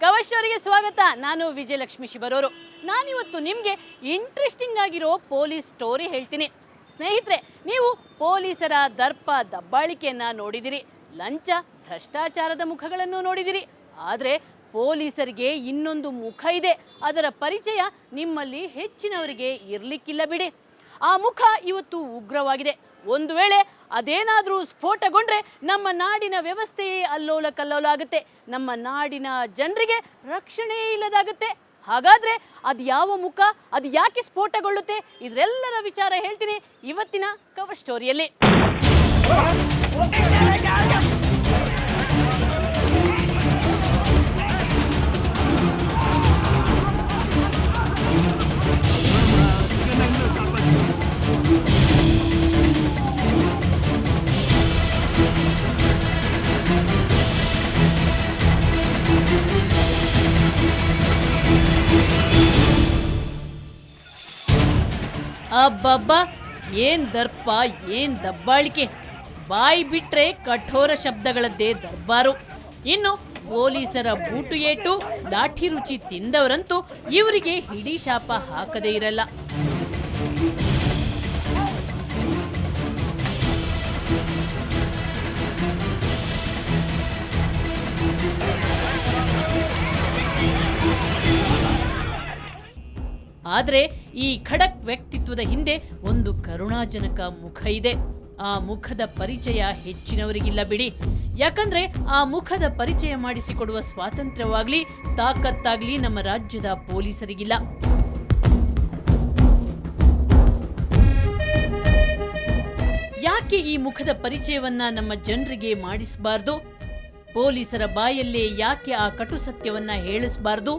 Cover ಸ್ಟೋರಿಗೆ ಸ್ವಾಗತ. ನಾನು ವಿಜಯಲಕ್ಷ್ಮಿ ಶಿಬರೋರು. ನಾನಿವತ್ತು ನಿಮಗೆ ಇಂಟ್ರೆಸ್ಟಿಂಗ್ ಆಗಿರೋ ಪೊಲೀಸ್ ಸ್ಟೋರಿ ಹೇಳ್ತೀನಿ. ಸ್ನೇಹಿತರೆ, ನೀವು ಪೊಲೀಸರ ದರ್ಪ ದಬ್ಬಾಳಿಕೆಯನ್ನು ನೋಡಿದಿರಿ, ಲಂಚ ಭ್ರಷ್ಟಾಚಾರದ ಮುಖಗಳನ್ನು ನೋಡಿದಿರಿ. ಆದರೆ ಪೊಲೀಸರಿಗೆ ಇನ್ನೊಂದು ಮುಖ ಇದೆ. ಅದರ ಪರಿಚಯ ನಿಮ್ಮಲ್ಲಿ ಹೆಚ್ಚಿನವರಿಗೆ ಇರಲಿಕ್ಕಿಲ್ಲ ಬಿಡಿ. ಆ ಮುಖ ಇವತ್ತು ಉಗ್ರವಾಗಿದೆ. ಒಂದು ವೇಳೆ ಅದೇನಾದರೂ ಸ್ಫೋಟಗೊಂಡ್ರೆ ನಮ್ಮ ನಾಡಿನ ವ್ಯವಸ್ಥೆಯೇ ಅಲ್ಲೋಲ ಕಲ್ಲೋಲ ಆಗುತ್ತೆ. ನಮ್ಮ ನಾಡಿನ ಜನರಿಗೆ ರಕ್ಷಣೆ ಇಲ್ಲದಾಗುತ್ತೆ. ಹಾಗಾದ್ರೆ ಅದು ಯಾವ ಮುಖ, ಅದು ಯಾಕೆ ಸ್ಫೋಟಗೊಳ್ಳುತ್ತೆ, ಇದರೆಲ್ಲರ ವಿಚಾರ ಹೇಳ್ತೀನಿ ಇವತ್ತಿನ ಕವರ್ ಸ್ಟೋರಿಯಲ್ಲಿ. ಅಬ್ಬಬ್ಬ, ಏನ್ ದರ್ಪ, ಏನ್ ದಬ್ಬಾಳಿಕೆ! ಬಾಯಿ ಬಿಟ್ರೆ ಕಠೋರ ಶಬ್ದಗಳದ್ದೇ ದರ್ಬಾರು. ಇನ್ನು ಪೊಲೀಸರ ಬೂಟು ಏಟು, ಲಾಠಿ ರುಚಿ ತಿಂದವರಂತೂ ಇವರಿಗೆ ಹಿಡಿ ಶಾಪ ಹಾಕದೇ ಇರಲ್ಲ. ಆದರೆ ಈ ಖಡಕ್ ವ್ಯಕ್ತಿತ್ವದ ಹಿಂದೆ ಒಂದು ಕರುಣಾಜನಕ ಮುಖ ಇದೆ. ಆ ಮುಖದ ಪರಿಚಯ ಹೆಚ್ಚಿನವರಿಗಿಲ್ಲ ಬಿಡಿ. ಯಾಕಂದ್ರೆ ಆ ಮುಖದ ಪರಿಚಯ ಮಾಡಿಸಿಕೊಡುವ ಸ್ವಾತಂತ್ರ್ಯವಾಗ್ಲಿ ತಾಕತ್ತಾಗ್ಲಿ ನಮ್ಮ ರಾಜ್ಯದ ಪೊಲೀಸರಿಗಿಲ್ಲ. ಯಾಕೆ ಈ ಮುಖದ ಪರಿಚಯವನ್ನ ನಮ್ಮ ಜನರಿಗೆ ಮಾಡಿಸಬಾರ್ದು? ಪೊಲೀಸರ ಬಾಯಲ್ಲೇ ಯಾಕೆ ಆ ಕಟು ಸತ್ಯವನ್ನ ಹೇಳಿಸಬಾರ್ದು?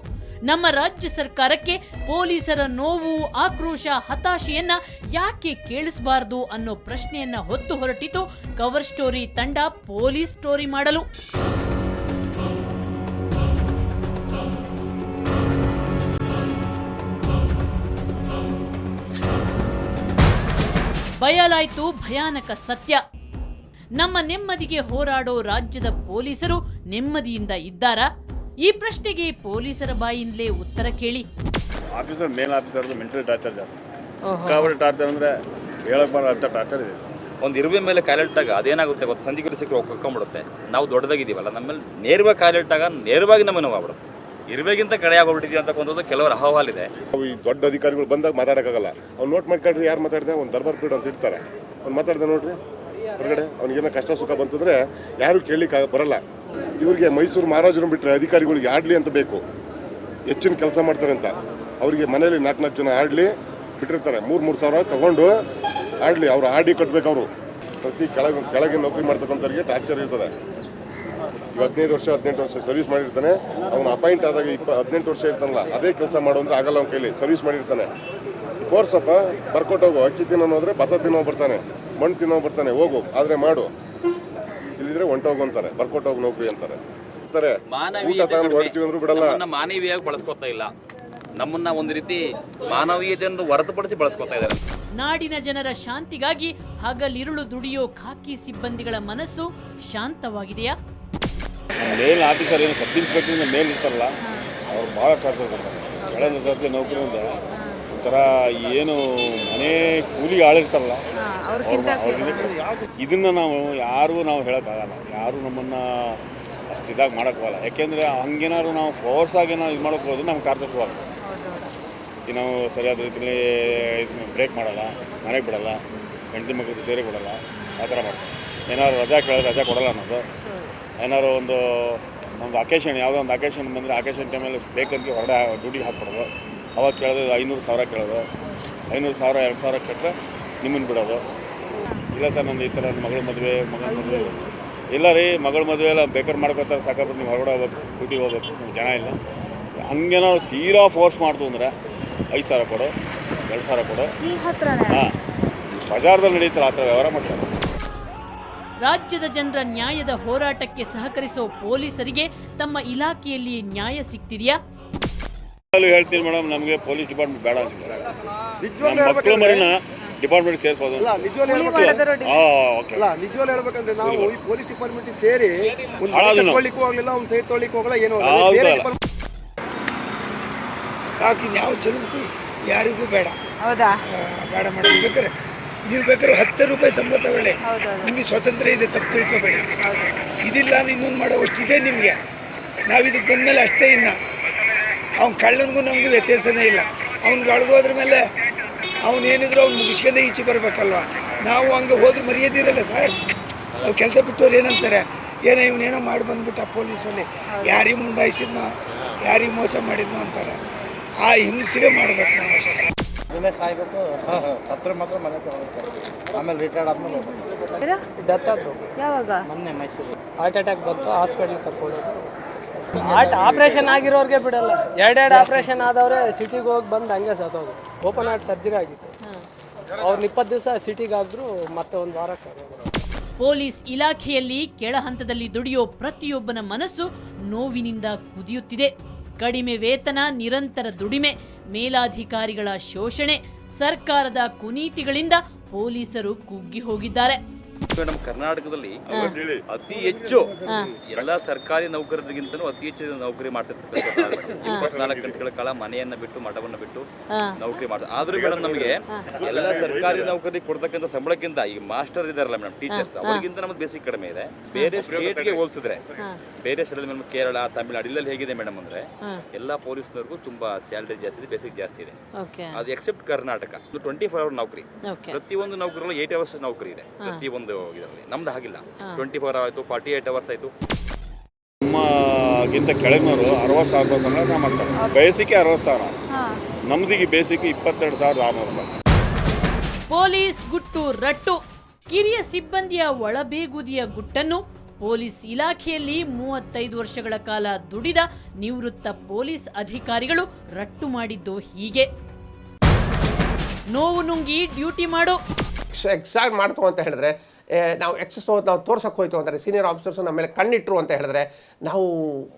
ನಮ್ಮ ರಾಜ್ಯ ಸರ್ಕಾರಕ್ಕೆ ಪೊಲೀಸರ ನೋವು, ಆಕ್ರೋಶ, ಹತಾಶೆಯನ್ನ ಯಾಕೆ ಕೇಳಿಸಬಾರ್ದು ಅನ್ನೋ ಪ್ರಶ್ನೆಯನ್ನ ಹೊತ್ತು ಹೊರಟಿತು ಕವರ್ ಸ್ಟೋರಿ ತಂಡ ಪೊಲೀಸ್ ಸ್ಟೋರಿ ಮಾಡಲು. ಬಯಲಾಯ್ತು ಭಯಾನಕ ಸತ್ಯ. ನಮ್ಮ ನೆಮ್ಮದಿಗೆ ಹೋರಾಡೋ ರಾಜ್ಯದ ಪೊಲೀಸರು ನೆಮ್ಮದಿಯಿಂದ ಇದ್ದಾರಾ? ಈ ಪ್ರಶ್ನೆಗೆ ಪೊಲೀಸರ ಬಾಯಿಂದಲೇ ಉತ್ತರ ಕೇಳಿ. ಆಫೀಸರ್ ಮೇಲ್ ಆಫೀಸರ್ದು ಮೆಂಟಲ್ ಟಾರ್ಚರ್ ಜಾಸ್ತಿ. ಕಾವಡಿ ಟಾರ್ಚರ್ ಅಂದರೆ ಹೇಳಕ್ಕೆ ಬರೋ ಅರ್ಥ ಟಾರ್ಚರ್ ಇದೆ. ಒಂದು ಇರುವೆ ಮೇಲೆ ಕಾಲಿಟ್ಟಾಗ ಅದೇನಾಗುತ್ತೆ ಗೊತ್ತು, ಸಂಧಿಗಳು ಸಿಕ್ಕರೆ ಒಕ್ಕೊಂಬಿಡುತ್ತೆ. ನಾವು ದೊಡ್ಡದಾಗಿದ್ದೀವಲ್ಲ, ನಮ್ಮಲ್ಲಿ ನೇರವಾಗಿ ಕಾಲಿಟ್ಟಾಗ ನೇರವಾಗಿ ನಮಗೆ ನೋವಾಗ್ಬಿಡುತ್ತೆ. ಇರುವೆಗಿಂತ ಕಡೆ ಆಗೋಗ್ಬಿಟ್ಟಿದ್ದೀವಿ ಅಂತಕ್ಕಂಥದ್ದು ಕೆಲವರ ಅಹವಾಲಿದೆ. ಈ ದೊಡ್ಡ ಅಧಿಕಾರಿಗಳು ಬಂದಾಗ ಮಾತಾಡೋಕ್ಕಾಗಲ್ಲ. ಅವ್ನು ನೋಟ್ ಮಾಡ್ಕೊಂಡ್ರೆ ಯಾರು ಮಾತಾಡಿದೆ, ಒಂದು ದರ್ಬಾರ್ ಪೀಡ್ ಅಂತ ಇರ್ತಾರೆ. ಅವ್ನು ಮಾತಾಡಿದೆ ನೋಡ್ರಿ ಹೊರಗಡೆ, ಅವ್ನಿಗೇನೋ ಕಷ್ಟ ಸುಖ ಬಂತಂದರೆ ಯಾರು ಕೇಳಲಿಕ್ಕೆ ಬರಲ್ಲ. ಇವ್ರಿಗೆ ಮೈಸೂರು ಮಹಾರಾಜರು ಬಿಟ್ಟರೆ ಅಧಿಕಾರಿಗಳಿಗೆ ಆಡಲಿ ಅಂತ ಬೇಕು, ಹೆಚ್ಚಿನ ಕೆಲಸ ಮಾಡ್ತಾರೆ ಅಂತ. ಅವರಿಗೆ ಮನೇಲಿ 4 ಜನ ಆಡಲಿ ಬಿಟ್ಟಿರ್ತಾರೆ, 3 ಸಾವಿರ ತೊಗೊಂಡು ಆಡಲಿ. ಅವ್ರು ಆಡಿ ಕಟ್ಟಬೇಕು. ಅವರು ಪ್ರತಿ ಕೆಳಗೆ ನೌಕರಿ ಮಾಡ್ತಕ್ಕಂಥವ್ರಿಗೆ ಟಾರ್ಚರ್ ಇರ್ತದೆ. 15 ವರ್ಷ 18 ವರ್ಷ ಸರ್ವಿಸ್ ಮಾಡಿರ್ತಾನೆ. ಅವ್ನು ಅಪಾಯಿಂಟ್ ಆದಾಗ 18 ವರ್ಷ ಇರ್ತಾನಲ್ಲ, ಅದೇ ಕೆಲಸ ಮಾಡು ಅಂದರೆ ಆಗಲ್ಲ. ಅವ್ನ ಕೈಲಿ ಸರ್ವಿಸ್ ಮಾಡಿರ್ತಾನೆ. ಕೋರ್ಸಪ್ಪ ಬರ್ಕೊಟ್ಟು ಹೋಗು, ಅಕ್ಕಿ ತಿನ್ನೋ ಹೋದ್ರೆ ಭತ್ತ ತಿನ್ನೋ ಬರ್ತಾನೆ, ಮಣ್ಣು ತಿನ್ನೋ ಬರ್ತಾನೆ, ಹೋಗು ಆದರೆ ಮಾಡು, ಇಲ್ಲಿದ್ರೆ ಹೊಂಟೋಗು ಅಂತಾರೆ, ಬರ್ಕೊಟ್ಟು ಹೋಗು ನೌಕರಿ ಅಂತಾರೆ. ಊಟ ತಗೊಂಡು ಹೊಡ್ತೀವಿ ಅಂದ್ರೂ ಬಿಡಲ್ಲ. ಮಾನವೀಯವಾಗಿ ಬಳಸ್ಕೊತಾ ಇಲ್ಲ, ನಮ್ಮನ್ನ ಒಂದು ರೀತಿ ಮಾನವೀಯತೆಯನ್ನು ಹೊರತುಪಡಿಸಿ ಬಳಸ್ಕೊತಾ ಇದ್ದಾರೆ. ನಾಡಿನ ಜನರ ಶಾಂತಿಗಾಗಿ ಹಗಲಿರುಳು ದುಡಿಯೋ ಖಾಕಿ ಸಿಬ್ಬಂದಿಗಳ ಮನಸ್ಸು ಶಾಂತವಾಗಿದೆಯಾ? ಮೇಲ್ ಆಫೀಸರ್ ಏನು ಸಬ್ ಇನ್ಸ್ಪೆಕ್ಟರ್ ಮೇಲ್ ಇರ್ತಾರಲ್ಲ, ಅವ್ರು ಭಾಳ ಟಾರ್ಚರ್ ಕೊಡ್ತಾರೆ. ಕೆಳಗಿನ ದರ್ಜೆ ನೌಕರಿಯಿಂದ ಒಂಥರ ಏನು ಮನೆ ಕೂಲಿಗೆ ಆಳಿರ್ತಾರಲ್ಲ, ಇದನ್ನು ನಾವು ಹೇಳೋಕ್ಕಾಗಲ್ಲ. ಯಾರು ನಮ್ಮನ್ನು ಅಷ್ಟು ಇದಾಗಿ ಮಾಡೋಕ್ಕಾಗಲ್ಲ. ಯಾಕೆಂದರೆ ಹಂಗೇನಾದ್ರು ನಾವು ಫೋರ್ಸಾಗಿ ನಾವು ಇದು ಮಾಡೋಕ್ಕೆ ಹೋದ್ರೆ ನಮ್ಗೆ ಟಾರ್ಚರ್ ಶುರುವಾಗುತ್ತೆ. ಈಗ ನಾವು ಸರಿಯಾದ ರೀತಿಯಲ್ಲಿ ಬ್ರೇಕ್ ಮಾಡಲ್ಲ, ಮನೆಗೆ ಬಿಡಲ್ಲ, ಹೆಂಡತಿ ಮಕ್ಕಳು ಬೇರೆ ಕೊಡಲ್ಲ, ಆ ಥರ ಮಾಡ್ತಾರೆ. ಏನಾದ್ರು ರಜಾ ಕೇಳಿದ್ರೆ ರಜಾ ಕೊಡಲ್ಲ ಅನ್ನೋದು. ಏನಾದ್ರು ಒಂದು ಅಕೇಶನ್, ಯಾವುದೋ ಒಂದು ಅಕೇಶನ್ ಬಂದರೆ ಅಕೇಶನ್ ಟೈಮಲ್ಲಿ ಬೇಕಂತ ಹೊರಡೆ ಡ್ಯೂಟಿಗೆ ಹಾಕ್ಬಿಡೋದು. ಅವಾಗ ಕೇಳೋದು 500,000 ಕೇಳೋದು. 500,000 2,000 ಕೆಟ್ಟರೆ ನಿಮ್ಮನ್ನು ಬಿಡೋದು. ಇಲ್ಲ ಸರ್, ನಂದು ಈ ಥರ ಮಗಳ ಮದುವೆ ಇಲ್ಲ ರೀ, ಮಗಳ ಮದುವೆ ಎಲ್ಲ ಬೇಕಾದ್ರೆ ಮಾಡ್ಕೊತಾರೆ, ಸಾಕಾಗ್ಬಿಟ್ಟು ನೀವು ಹೊರಗಡೆ ಹೋಗ್ಬೇಕು, ಡ್ಯೂಟಿಗೆ ಹೋಗ್ಬೇಕು, ನಿಮ್ಗೆ ಜನ ಇಲ್ಲ. ಹಂಗೇನಾದ್ರು ತೀರಾ ಫೋರ್ಸ್ ಮಾಡ್ತು ಅಂದರೆ 5,000 ಕೊಡು, 2,000 ಕೊಡು. ಹಾಂ, ಬಜಾರ್ದಲ್ಲಿ ನಡೀತಾರೆ ಆ ಥರ ವ್ಯವಹಾರ ಮಾಡ್ತಾರೆ. ರಾಜ್ಯದ ಜನರ ನ್ಯಾಯದ ಹೋರಾಟಕ್ಕೆ ಸಹಕರಿಸೋ ಪೊಲೀಸರಿಗೆ ತಮ್ಮ ಇಲಾಖೆಯಲ್ಲಿ ನ್ಯಾಯ ಸಿಗ್ತಿದೆಯಾ? ಹೇಳ್ತೀನಿ ಮೇಡಮ್, ನಮಗೆ ಪೊಲೀಸ್ ಡಿಪಾರ್ಟ್ಮೆಂಟ್ ಬೇಡ ಅನ್ಸುತ್ತೆ. ನಮ್ಮ ಮಕ್ಕಳು ಮರಿನ ಡಿಪಾರ್ಟ್ಮೆಂಟ್ ಸೇರಿಸ್ಬೋದು. ಅಲ್ಲ ನಿಜವಾಗ್ಲೂ ಓಕೆ. ಅಲ್ಲ ನಿಜವಾಗ್ಲೂ ಹೇಳ್ಬೇಕಂದ್ರೆ ನಾವು ಈ ಪೊಲೀಸ್ ಡಿಪಾರ್ಟ್ಮೆಂಟ್ ಸೇರಿ ಒಂದು ತೊಗೊಳ್ಳಿಕ್ಕೂ ಆಗಲಿಲ್ಲ, ಒಂದು ಸೈಡ್ ತೊಗೊಳ್ಳಿಕ್ಕೂ ಹೋಗಲ್ಲ, ಏನೋ ಬೇರೆ ಸಾಕು. ಇನ್ಯಾವ ಜನಕ್ಕೂ ಯಾರಿಗೂ ಬೇಡ. ಹೌದಾ? ಬೇಡ ಮೇಡಮ್. ಬೇಕಾದ್ರೆ ನೀವು ಬೇಕಾದ್ರೆ 10 ರೂಪಾಯಿ ಸಂಬಳ ತಗೊಳ್ಳಿ, ನಿಮಗೆ ಸ್ವಾತಂತ್ರ್ಯ ಇದೆ, ತಪ್ಪು ತಿಳ್ಕೊಬೇಡಿ. ಇದಿಲ್ಲ ಇನ್ನೊಂದು ಮಾಡೋವಷ್ಟಿದೆ ನಿಮಗೆ. ನಾವು ಇದಕ್ಕೆ ಬಂದಮೇಲೆ ಅಷ್ಟೇ. ಇನ್ನು ಅವ್ನು ಕಳ್ಳನಿಗೂ ನಮಗೂ ವ್ಯತ್ಯಾಸನೇ ಇಲ್ಲ. ಅವ್ನಿಗೆ ಅಳ್ಗೋದ್ರ ಮೇಲೆ ಅವನೇನಿದ್ರು ಅವ್ನು ಮುಗಿಸ್ಕೊಂಡೇ ಈಚೆ ಬರಬೇಕಲ್ವ. ನಾವು ಹಂಗೆ ಹೋದ್ರೆ ಮರ್ಯಾದಿರಲ್ಲ ಸರ್. ನಾವು ಕೆಲಸ ಬಿಟ್ಟವ್ರು ಏನಂತಾರೆ, ಏನೋ ಇವನೇನೋ ಮಾಡಿ ಬಂದ್ಬಿಟ್ಟ ಪೊಲೀಸಲ್ಲಿ, ಯಾರಿಗೆ ಮುಂಡಾಯಿಸಿದ್ನೋ ಯಾರಿಗೆ ಮೋಸ ಮಾಡಿದ್ನೋ ಅಂತಾರೆ. ಆ ಹಿಂಸೆಗೆ ಮಾಡ್ಬೇಕು ನಾವು ಅಷ್ಟೇ. ಮನೆ ಸಾಯ್ಬೇಕು, ಸತ್ರ ಮಾತ್ರ ಮನೆ ತಗೊಳ್ತಾರೆ. ಆಮೇಲೆ ರಿಟೈರ್ಡ್ ಆದ್ಮೇಲೆ ಡೆತ್ ಆದ್ರು. ಯಾವಾಗ? ಮೊನ್ನೆ ಮೈಸೂರು ಹಾರ್ಟ್ ಅಟ್ಯಾಕ್ ಬಂತು, ಹಾಸ್ಪಿಟ್ಲಿಗೆ ಕರ್ಕೊಳ್ಳೋದು. ಹಾರ್ಟ್ ಆಪ್ರೇಷನ್ ಆಗಿರೋರಿಗೆ ಬಿಡಲ್ಲ. ಎರಡೆರಡು ಆಪ್ರೇಷನ್ ಆದವ್ರೆ ಸಿಟಿಗೆ ಹೋಗಿ ಬಂದು ಹಂಗೆ ಸತ್ತೋದು. ಓಪನ್ ಹಾರ್ಟ್ ಸರ್ಜರಿ ಆಗಿತ್ತು. ಅವ್ರನ್ನ 20 ದಿವಸ ಸಿಟಿಗೆ ಆಗಿದ್ರು, ಮತ್ತೆ ಒಂದು ವಾರಕ್ಕೆ ಸತ್ತೋದ್ರು. ಪೊಲೀಸ್ ಇಲಾಖೆಯಲ್ಲಿ ಕೆಳ ಹಂತದಲ್ಲಿ ದುಡಿಯೋ ಪ್ರತಿಯೊಬ್ಬನ ಮನಸ್ಸು ನೋವಿನಿಂದ ಕುದಿಯುತ್ತಿದೆ. ಕಡಿಮೆ ವೇತನ, ನಿರಂತರ ದುಡಿಮೆ, ಮೇಲಾಧಿಕಾರಿಗಳ ಶೋಷಣೆ, ಸರ್ಕಾರದ ಕುನೀತಿಗಳಿಂದ ಪೊಲೀಸರು ಕುಗ್ಗಿ ಹೋಗಿದ್ದಾರೆ. ನಮ್ಮ ಕರ್ನಾಟಕದಲ್ಲಿ ಅತಿ ಹೆಚ್ಚು ಎಲ್ಲ ಸರ್ಕಾರಿ ನೌಕರರಿಗಿಂತನೂ ಅತಿ ಹೆಚ್ಚು ನೌಕರಿ ಮಾಡ್ತಿರ್ತಾರೆ. 24 ಗಂಟೆಗಳ ಕಾಲ ಮನೆಯನ್ನ ಬಿಟ್ಟು ಮಠವನ್ನ ಬಿಟ್ಟು ನೌಕರಿ ಮಾಡ್ತಾರೆ. ಆದ್ರೂ ಮೇಡಮ್ ನಮಗೆ ಎಲ್ಲ ಸರ್ಕಾರಿ ನೌಕರಿಗೆ ಕೊಡ್ತಕ್ಕಂಥ ಸಂಬಳಕ್ಕಿಂತ ಈಗ ಮಾಸ್ಟರ್ ಇದಾರಲ್ಲ ಮೇಡಮ್, ಟೀಚರ್ಸ್, ಅವರಿಗಿಂತ ನಮ್ದು ಬೇಸಿಕ್ ಕಡಿಮೆ ಇದೆ. ಬೇರೆ ಸ್ಟೇಟ್ಗೆ ಹೋಲಿಸಿದ್ರೆ, ಬೇರೆ ಸ್ಟೇಟ್ ಮೇಡಮ್ ಕೇರಳ, ತಮಿಳುನಾಡು ಇಲ್ಲೆಲ್ಲ ಹೇಗಿದೆ ಮೇಡಮ್ ಅಂದ್ರೆ ಎಲ್ಲ ಪೊಲೀಸ್ನವ್ರಿಗೂ ತುಂಬಾ ಸ್ಯಾಲರಿ ಜಾಸ್ತಿ ಇದೆ, ಬೇಸಿಕ್ ಜಾಸ್ತಿ ಇದೆ. ಅದು ಎಕ್ಸೆಪ್ಟ್ ಕರ್ನಾಟಕ 24 ಅವರ್ ನೌಕರಿ. ಪ್ರತಿಯೊಂದು ನೌಕರಲ್ಲೂ 8 ಅವರ್ಸ್ ನೌಕರಿ ಇದೆ ಪ್ರತಿಯೊಂದು ಇದರಲ್ಲಿ. ನಮ್ದು ಹಾಗಿಲ್ಲ. 24 ಆಯ್ತು, 48 ಅವರ್ಸ್ ಆಯ್ತು. ನಮ್ಮಗಿಂತ ಕೆಳಗಿನವರು 60,000 ಸಂಬಳ ಮಾಡ್ತಾರೆ. ಬೇಸಿಕ್ 60,000, ನಮ್ದಿಗೆ ಬೇಸಿಕ್ 22,600 ರೂಪಾಯಿ. ಪೊಲೀಸ್ ಗುಟ್ಟು ರಟ್ಟು. ಕಿರಿಯ ಸಿಬ್ಬಂದಿಯ ಒಳಬೇಗುದಿಯ ಗುಟ್ಟನ್ನು ಪೊಲೀಸ್ ಇಲಾಖೆಯಲ್ಲಿ 35 ವರ್ಷಗಳ ಕಾಲ ದುಡಿದ ನಿವೃತ್ತ ಪೊಲೀಸ್ ಅಧಿಕಾರಿಗಳು ರಟ್ಟು ಮಾಡಿದ್ದು ಹೀಗೆ. ನೋವು ನುಂಗಿ ಡ್ಯೂಟಿ ಮಾಡೋ ಎಕ್ಸಾಕ್ಟ್ ಮಾಡ್ತು ಅಂತ ಹೇಳಿದ್ರೆ, ನಾವು ನಾವು ತೋರ್ಸಕ್ಕೆ ಹೋಯ್ತು ಅಂತಾರೆ, ಸೀನಿಯರ್ ಆಫೀಸರ್ಸ್ ನಮ್ಮ ಮೇಲೆ ಕಣ್ಣಿಟ್ರು ಅಂತ ಹೇಳಿದ್ರೆ ನಾವು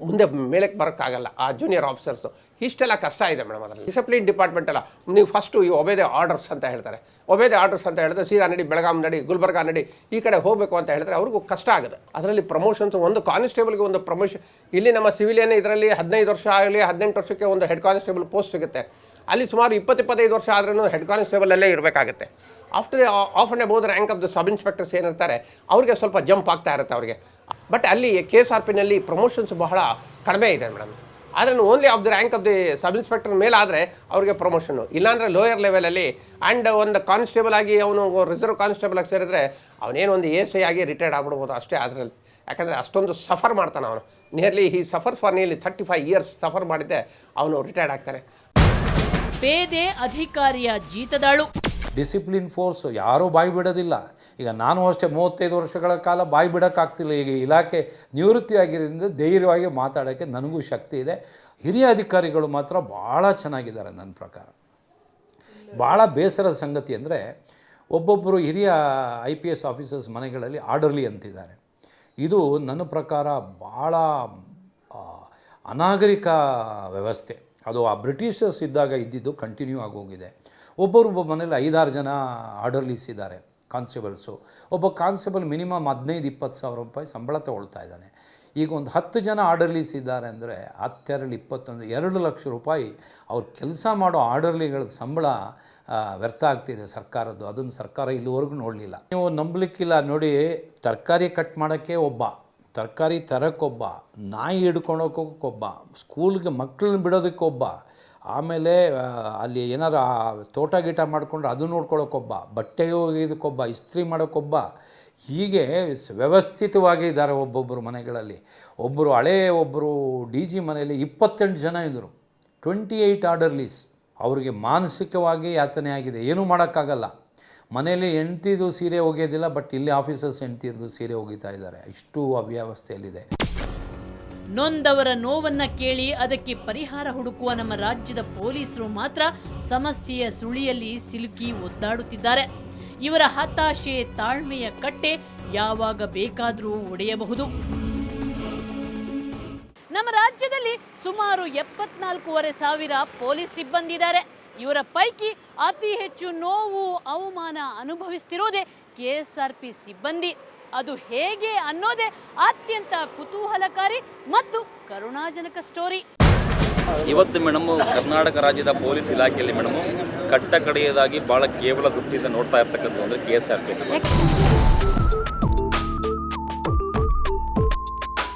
ಮುಂದೆ ಮೇಲಕ್ಕೆ ಬರೋಕ್ಕಾಗಲ್ಲ. ಆ ಜೂನಿಯರ್ ಆಫೀಸರ್ಸು ಇಷ್ಟೆಲ್ಲ ಕಷ್ಟ ಇದೆ ಮೇಡಮ್. ಅದರಲ್ಲಿ ಡಿಸಿಪ್ಲಿನ್ ಡಿಪಾರ್ಟ್ಮೆಂಟ್ ಅಲ್ಲ. ನೀವು ಫಸ್ಟು ಈ ಒಬೇದೆ ಆರ್ಡರ್ಸ್ ಅಂತ ಹೇಳ್ತಾರೆ. ಒಬೇದೆ ಆರ್ಡರ್ಸ್ ಅಂತ ಹೇಳಿದ್ರೆ ಸೀದಾ ನಡಿ, ಬೆಳಗಾಂ ನಡಿ, ಗುಲ್ಬರ್ಗಾ ನಡಿ, ಈ ಕಡೆ ಹೋಗಬೇಕು ಅಂತ ಹೇಳಿದ್ರೆ ಅವ್ರಿಗೂ ಕಷ್ಟ ಆಗುತ್ತೆ. ಅದರಲ್ಲಿ ಪ್ರಮೋಷನ್ಸ್, ಒಂದು ಕಾನ್ಸ್ಟೇಬಲ್ಗೆ ಒಂದು ಪ್ರಮೋಷನ್. ಇಲ್ಲಿ ನಮ್ಮ ಸಿವಿಲಿಯನ್ ಇದರಲ್ಲಿ 15 ವರ್ಷ ಆಗಲಿ 18 ವರ್ಷಕ್ಕೆ ಒಂದು ಹೆಡ್ ಕಾನ್ಸ್ಟೇಬಲ್ ಪೋಸ್ಟ್ ಸಿಗುತ್ತೆ. ಅಲ್ಲಿ ಸುಮಾರು 20-25 ವರ್ಷ ಆದ್ರೂ ಹೆಡ್ ಕಾನ್ಸ್ಟೇಬಲಲ್ಲೇ ಇರಬೇಕಾಗುತ್ತೆ. After of and above the rank of the sub inspectors ಏನಿರ್ತಾರೆ ಅವ್ರಿಗೆ ಸ್ವಲ್ಪ ಜಂಪ್ ಆಗ್ತಾ ಇರುತ್ತೆ ಅವ್ರಿಗೆ. ಬಟ್ ಅಲ್ಲಿ KSRPನಲ್ಲಿ ಪ್ರಮೋಷನ್ಸ್ ಬಹಳ ಕಡಿಮೆ ಇದೆ ಮೇಡಮ್. ಆದರೆ only of the rank of the sub inspector ಮೇಲಾದರೆ ಅವ್ರಿಗೆ ಪ್ರಮೋಷನ್ನು, ಇಲ್ಲಾಂದರೆ ಲೋಯರ್ ಲೆವೆಲಲ್ಲಿ. ಆ್ಯಂಡ್ ಒಂದು ಕಾನ್ಸ್ಟೇಬಲ್ ಆಗಿ ಅವನು ರಿಸರ್ವ್ ಕಾನ್ಸ್ಟೇಬಲ್ ಆಗಿ ಸೇರಿದ್ರೆ ಅವನೇನು ಒಂದು ASI ಆಗಿ ರಿಟೈರ್ಡ್ ಆಗ್ಬಿಡ್ಬೋದು ಅಷ್ಟೇ. ಅದರಲ್ಲಿ ಯಾಕಂದರೆ ಅಷ್ಟೊಂದು ಸಫರ್ ಮಾಡ್ತಾನೆ ಅವನು. Nearly he suffer for nearly 35 years suffer ಮಾಡಿದ್ದೆ ಅವನು ರಿಟೈರ್ಡ್ ಆಗ್ತಾನೆ. ಪೇದೆ ಅಧಿಕಾರಿಯ ಜೀತದಾಳು. ಡಿಸಿಪ್ಲಿನ್ ಫೋರ್ಸು ಯಾರೂ ಬಾಯಿ ಬಿಡೋದಿಲ್ಲ. ಈಗ ನಾನು ಅಷ್ಟೇ 35 ವರ್ಷಗಳ ಕಾಲ ಬಾಯಿ ಬಿಡೋಕ್ಕಾಗ್ತಿಲ್ಲ. ಈಗ ಇಲಾಖೆ ನಿವೃತ್ತಿ ಆಗಿರೋದ್ರಿಂದ ಧೈರ್ಯವಾಗಿ ಮಾತಾಡೋಕ್ಕೆ ನನಗೂ ಶಕ್ತಿ ಇದೆ. ಹಿರಿಯ ಅಧಿಕಾರಿಗಳು ಮಾತ್ರ ಭಾಳ ಚೆನ್ನಾಗಿದ್ದಾರೆ ನನ್ನ ಪ್ರಕಾರ. ಭಾಳ ಬೇಸರದ ಸಂಗತಿ ಅಂದರೆ ಒಬ್ಬೊಬ್ಬರು ಹಿರಿಯ IPS ಆಫೀಸರ್ಸ್ ಮನೆಗಳಲ್ಲಿ ಆರ್ಡರ್ಲಿ ಅಂತಿದ್ದಾರೆ. ಇದು ನನ್ನ ಪ್ರಕಾರ ಭಾಳ ಅನಾಗರಿಕ ವ್ಯವಸ್ಥೆ. ಅದು ಆ ಬ್ರಿಟಿಷರ್ಸ್ ಇದ್ದಾಗ ಇದ್ದಿದ್ದು ಕಂಟಿನ್ಯೂ ಆಗೋಗಿದೆ. ಒಬ್ಬೊಬ್ಬ ಮನೇಲಿ 5-6 ಜನ ಆರ್ಡರ್ಲೀಸ್ ಇದ್ದಾರೆ, ಕಾನ್ಸ್ಟೇಬಲ್ಸು. ಒಬ್ಬ ಕಾನ್ಸ್ಟೇಬಲ್ ಮಿನಿಮಮ್ 15-20 ಸಾವಿರ ರೂಪಾಯಿ ಸಂಬಳ ತೊಗೊಳ್ತಾ ಇದ್ದಾನೆ. ಈಗ ಒಂದು 10 ಜನ ಆರ್ಡರ್ಲೀಸ್ ಇದ್ದಾರೆ ಅಂದರೆ 10-21 ಲಕ್ಷ ರೂಪಾಯಿ ಅವ್ರು ಕೆಲಸ ಮಾಡೋ ಆರ್ಡರ್ಲಿಗಳ ಸಂಬಳ ವ್ಯರ್ಥ ಆಗ್ತಿದೆ ಸರ್ಕಾರದ್ದು. ಅದನ್ನು ಸರ್ಕಾರ ಇಲ್ಲಿವರೆಗೂ ನೋಡಲಿಲ್ಲ. ನೀವು ನಂಬಲಿಕ್ಕಿಲ್ಲ ನೋಡಿ, ತರಕಾರಿ ಕಟ್ ಮಾಡೋಕ್ಕೆ ಒಬ್ಬ, ತರಕಾರಿ ತರೋಕ್ಕೊಬ್ಬ, ನಾಯಿ ಹಿಡ್ಕೊಳೋಕ್ಕೊಬ್ಬ, ಸ್ಕೂಲ್ಗೆ ಮಕ್ಕಳನ್ನ ಬಿಡೋದಕ್ಕೊಬ್ಬ, ಆಮೇಲೆ ಅಲ್ಲಿ ಏನಾರು ತೋಟ ಗೀಟ ಮಾಡಿಕೊಂಡ್ರೆ ಅದು ನೋಡ್ಕೊಳ್ಳೋಕ್ಕೊಬ್ಬ, ಬಟ್ಟೆ ಒಗೆಯೋದಕ್ಕೊಬ್ಬ, ಇಸ್ತ್ರಿ ಮಾಡೋಕ್ಕೊಬ್ಬ. ಹೀಗೆ ವ್ಯವಸ್ಥಿತವಾಗಿ ಇದ್ದಾರೆ ಒಬ್ಬೊಬ್ಬರು ಮನೆಗಳಲ್ಲಿ. ಒಬ್ಬರು ಒಬ್ಬರು DG ಮನೆಯಲ್ಲಿ 28 ಜನ ಇದ್ದರು, 28 ಆರ್ಡರ್ಲೀಸ್. ಅವರಿಗೆ ಮಾನಸಿಕವಾಗಿ ಯಾತನೆ ಆಗಿದೆ, ಏನೂ ಮಾಡೋಕ್ಕಾಗಲ್ಲ. ಮನೆಯಲ್ಲಿ ಹೆಂಡ್ತಿದು ಸೀರೆ ಒಗೆಯೋದಿಲ್ಲ, ಬಟ್ ಇಲ್ಲಿ ಆಫೀಸರ್ಸ್ ಹೆಂಡ್ತಿರ್ದು ಸೀರೆ ಒಗಿತಾ ಇದ್ದಾರೆ. ಇಷ್ಟು ಅವ್ಯವಸ್ಥೆಯಲ್ಲಿದೆ. ನೊಂದವರ ನೋವನ್ನ ಕೇಳಿ ಅದಕ್ಕೆ ಪರಿಹಾರ ಹುಡುಕುವ ನಮ್ಮ ರಾಜ್ಯದ ಪೊಲೀಸರು ಮಾತ್ರ ಸಮಸ್ಯೆಯ ಸುಳಿಯಲ್ಲಿ ಸಿಲುಕಿ ಒದ್ದಾಡುತ್ತಿದ್ದಾರೆ. ಇವರ ಹತಾಶೆ, ತಾಳ್ಮೆಯ ಕಟ್ಟೆ ಯಾವಾಗ ಬೇಕಾದರೂ ಒಡೆಯಬಹುದು. ನಮ್ಮ ರಾಜ್ಯದಲ್ಲಿ ಸುಮಾರು 74,500 ಪೊಲೀಸ್ ಸಿಬ್ಬಂದಿ ಇದ್ದಾರೆ. ಇವರ ಪೈಕಿ ಅತಿ ಹೆಚ್ಚು ನೋವು ಅವಮಾನ ಅನುಭವಿಸ್ತಿರೋದೇ KSRP ಸಿಬ್ಬಂದಿ. ಅದು ಹೇಗೆ ಅನ್ನೋದೇ ಅತ್ಯಂತ ಕುತೂಹಲಕಾರಿ ಮತ್ತು ಕರುಣಾಜನಕ ಸ್ಟೋರಿ. ಇವತ್ತು ಮೇಡಮ್ ಕರ್ನಾಟಕ ರಾಜ್ಯದ ಪೊಲೀಸ್ ಇಲಾಖೆಯಲ್ಲಿ ಮೇಡಮ್ ಕಟ್ಟ ಕಡೆಯದಾಗಿ ಭಾಳ ಕೇವಲ ದೃಷ್ಟಿಯಿಂದ ನೋಡ್ತಾ ಇರ್ತಕ್ಕಂಥ ಅಂದರೆ KSRP.